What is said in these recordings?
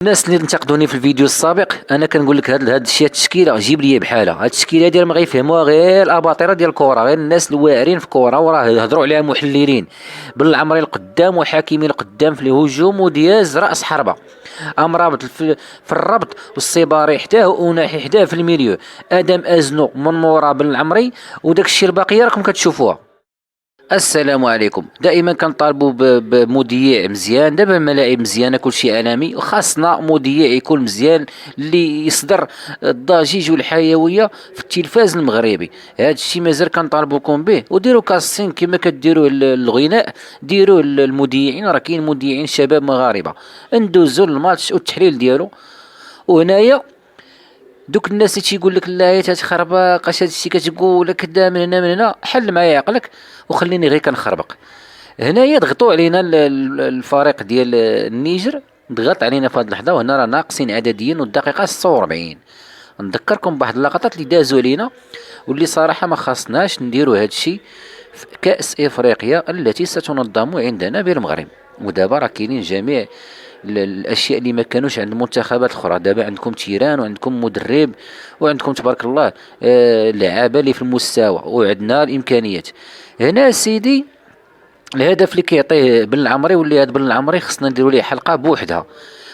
الناس اللي انتقدوني في الفيديو السابق انا كنقول لك هاد الشيء، هاد التشكيله جيب لي بحالها. هاد التشكيله ديال ما غيفهموها غير الاباطره ديال الكره، غير الناس الواعرين في الكره، وراه يهضروا عليها محللين. بن العمري القدام وحكيمي القدام في الهجوم ودياز راس حربه، امرابط في الربط، والصباري حداه وناحي حداه في الميليو، ادم ازنو من مورا بن العمري، وداك الشيء الباقيه راكم كتشوفوها. السلام عليكم. دائما كنطالبوا بمذيع مزيان، دابا الملاعب مزيانه كلشي عالمي، وخاصنا مذيع يكون مزيان اللي يصدر الضجيج والحيويه في التلفاز المغربي. هذا الشيء مازال كنطالبوكم به، وديروا كاستين كما كديروا الغناء، ديروا المذيعين، راه كاين مذيعين شباب مغاربه، ندوزوا الماتش والتحليل ديالو. وهنايا دوك الناس اللي تيقول لك لا يا تخربق اش هادشي كتقول كدا من هنا من هنا، حل معايا عقلك وخليني غير كنخربق. هنايا ضغطوا علينا الفريق ديال النيجر، ضغط علينا في هذه اللحظه، وهنا راه ناقصين عدديا والدقيقه 46. نذكركم بواحد اللقطات اللي دازوا علينا واللي صراحه ما خاصناش نديروا هادشي في كأس افريقيا التي ستنظم عندنا بالمغرب. ودابا راه كاينين جميع الاشياء اللي ما كانوش عند المنتخبات الاخرى. دابا عندكم تيران وعندكم مدرب وعندكم تبارك الله لعابه اللي في المستوى، وعندنا الامكانيات. هنا سيدي الهدف اللي كيعطيه بن العمري، واللي هذا بن العمري خصنا نديروا ليه حلقه بوحدها.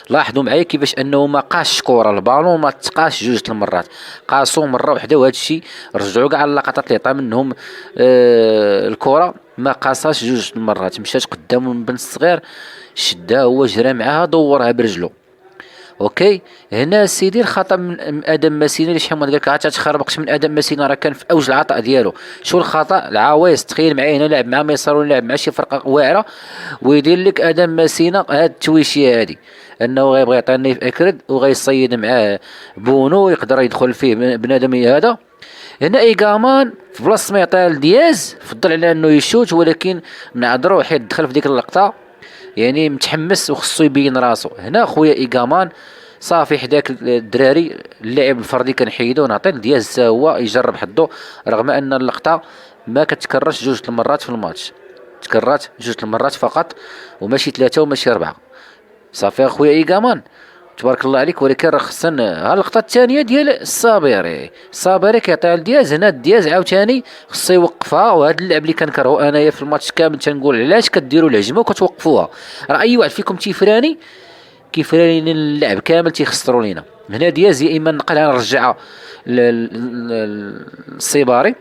لاحظوا معايا كيفاش انه ما قاش كره البالون، ما تقاش جوج المرات، قاسوا مره واحده. وهذا الشيء رجعوا كاع اللقطات اللي عطا منهم الكره، ما قاساش جوج المرات، مشات قدام من بن الصغير، شدها هو جرى معاها دورها برجلو. اوكي. هنا سيدي الخطا من ادم مسينا، اللي شحال من قال لك عاد تخربقش من ادم مسينا، راه كان في اوج العطاء ديالو. شو الخطا؟ العوايس، تخيل معايا هنا لاعب مع ميسر ولاعب مع شي فرقه واعره، ويدير لك ادم مسينا هاد التويشيه هادي، انه غيبغي يعطيني في اكرد وغيصيد معاه بونو يقدر يدخل فيه بنادم هذا. هنا ايغامان في بلاصه ما يعطيها لدياز فضل على انه يشوت، ولكن نعذرو حيت دخل في ديك اللقطه يعني متحمس وخصو يبين راسو. هنا خويا ايغامان صافي حداك الدراري، اللاعب الفردي كنحيدو ونعطي لدياز هو يجرب حظو، رغم ان اللقطه ما كتكررش جوج المرات في الماتش، تكررت جوج المرات فقط، وماشي ثلاثه وماشي اربعه. صافي اخويا ايغامان تبارك الله عليك. ولكن راه خصنا ها اللقطه الثانيه ديال الصابري كيعطيها لدياز. هنا دياز عاوتاني خصو يوقفها، وهذا اللعب اللي كنكرهو انايا في الماتش كامل تنقول علاش كديروا الهجمه وكتوقفوها. راه اي واحد فيكم تيفراني كيفراني اللعب كامل تيخسروا لينا. هنا دياز يا اما نقلها نرجعها للصيباري،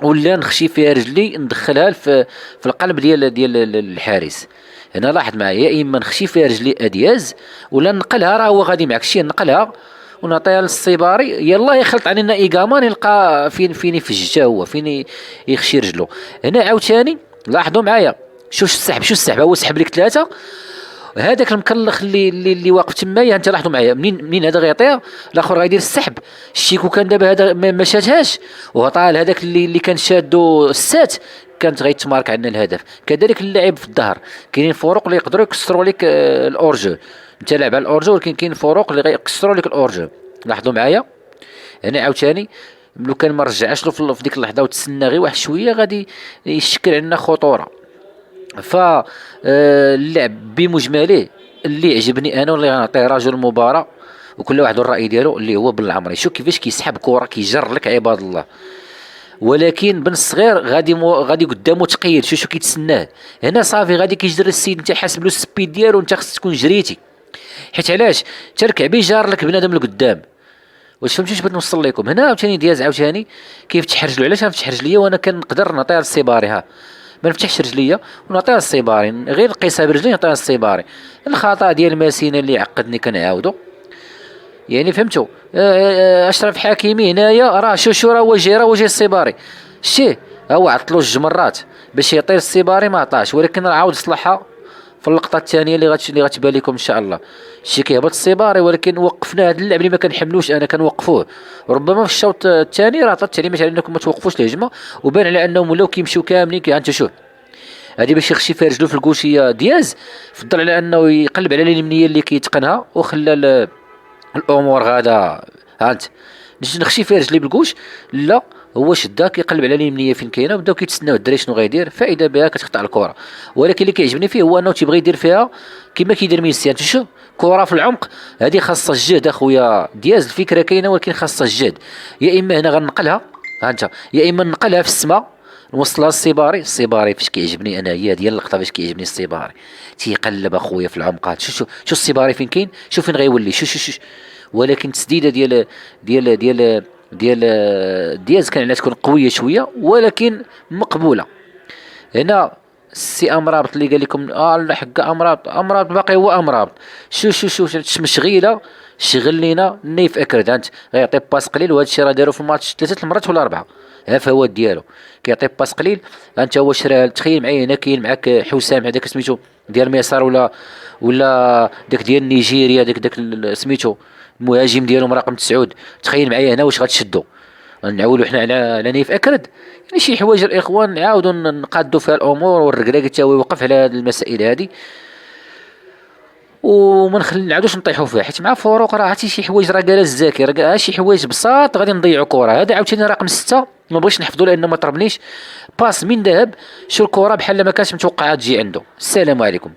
ولا نخشي فيها رجلي ندخلها في القلب ديال الحارس. هنا لاحظ معايا، يا اما نخشي فيها رجلي ادياز، ولا نقلها، راه هو غادي معك شي نقلها ونعطيها للصيباري، يلا يخلط علينا ايغامان يلقى فين يفجها، هو فين يخشي رجلو. هنا عاوتاني لاحظوا معايا، شو السحب هو سحب لك ثلاثه. هذاك المكلخ اللي واقف تمايا، انت لاحظوا معايا منين هذا غيطير الاخر غيدير السحب. الشيكو كان دابا هذا ما شاتهاش، وطال هذاك اللي كان شادو السات كانت غيتمارك عندنا الهدف. كذلك اللاعب في الظهر، كاينين فروق اللي يقدروا يكسروا لك الاورجو، انت لاعب على الاورجو، ولكن كاين فروق اللي غيكسروا لك الاورجو. لاحظوا معايا هنا عاوتاني، لو كان ما رجعش له في ديك اللحظه وتسنى غير واحد شويه غادي يشكل عندنا خطوره. فاللعب بمجمله اللي عجبني انا واللي غنعطيه رجل المباراه، وكل واحد الراي ديالو، اللي هو بن العمري. شوف كيفاش كيسحب كره كيجر لك عباد الله، ولكن بن الصغير غادي قدامه تقيل، شو كيتسناه. هنا صافي غادي كيجري السيد، انت حاسب له السبيد ديالو، انت خصك تكون جريتي، حيت علاش تركع بيه جار لك بنادم لقدام. واش فهمتوا اش بغيت نوصل لكم؟ هنا عاوتاني دياز عاوتاني كيف تحرج له، علاش نفتح رجليا وانا كنقدر نعطيها للسيباري، ها ما نفتحش رجليا ونعطيها للسيباري، غير نقيسها برجلي نعطيها للسيباري. الخطا ديال ماسينا اللي عقدني كنعاودو، يعني فهمتوا. اشرف حكيمي هنايا راه شو راه هو جاي السيباري، شتيه هو عطلو جوج مرات باش يطير السيباري ما عطاش، ولكن راه عاود صلحها في اللقطه الثانيه اللي غتبان لكم ان شاء الله. شي كيهبط السيباري، ولكن وقفنا هذا اللعب اللي ما كنحملوش، انا كنوقفوه. ربما في الشوط الثاني راه عطات التعليمات على انكم ما توقفوش الهجمه، وبان على انهم ولاو كيمشيو كاملين. انت شوف هذه باش يخشي فيها رجلو في الكوشيه. دياز فضل على انه يقلب على اليمنيه اللي كيتقنها، وخلى الامور غادا. هانت نجي نخشي فيها رجلي بالكوش، لا هو شدا كيقلب على اليمنيه فين كاينه، وبداو كيتسناو الدراري شنو غيدير، فاذا بها كتقطع الكره. ولكن اللي كيعجبني فيه هو انه تيبغي يدير فيها كما كيدير ميسي. انت شوف كره في العمق هذه خاصها الجهد اخويا دياز، الفكره كاينه ولكن خاصها الجهد. يا اما هنا غنقلها، ها انت، يا اما نقلها في السماء نوصلها للسيباري. السيباري فاش كيعجبني انا هي ديال اللقطه، فاش كيعجبني السيباري تيقلب اخويا في العمقات. شوف السيباري فين كاين، شوف فين غيولي، شوف. ولكن التسديده ديال دياز كان عليها تكون قويه شويه ولكن مقبوله. هنا السي امرابط اللي قال لكم حق امرابط باقي هو امرابط. شوف التمشغيله شغل لينا نيف اكرد. انت غيعطي باس قليل، وهذا الشيء راه دارو في الماتش 3 المرات ولا 4. ها فهو ديالو كيعطي باس قليل. انت هو شرا. تخيل معايا هنا كاين معاك حسام هذاك سميتو ديال ميسار، ولا داك ديال نيجيريا، داك سميتو المهاجم ديالهم رقم 9. تخيل معايا هنا واش غتشدو، نعولوا حنا على نيف اكرد؟ يعني شي حوايج الاخوان نعاودوا نقادوا فيها الامور، والركراكي تا هو يوقف على هذه المسائل هذه، وما نعاودوش نطيحوا فيها. حيت مع فاروق راه عرفتي شي حوايج راه قالها الزاكي، راه شي حوايج بساط غادي نضيعوا كره. هذا عاوتاني رقم 6 ما بغيتش نحفظوا لانه ما طربنيش باس من ذهب. شو الكره بحال ما كانش متوقعه تجي عنده. السلام عليكم.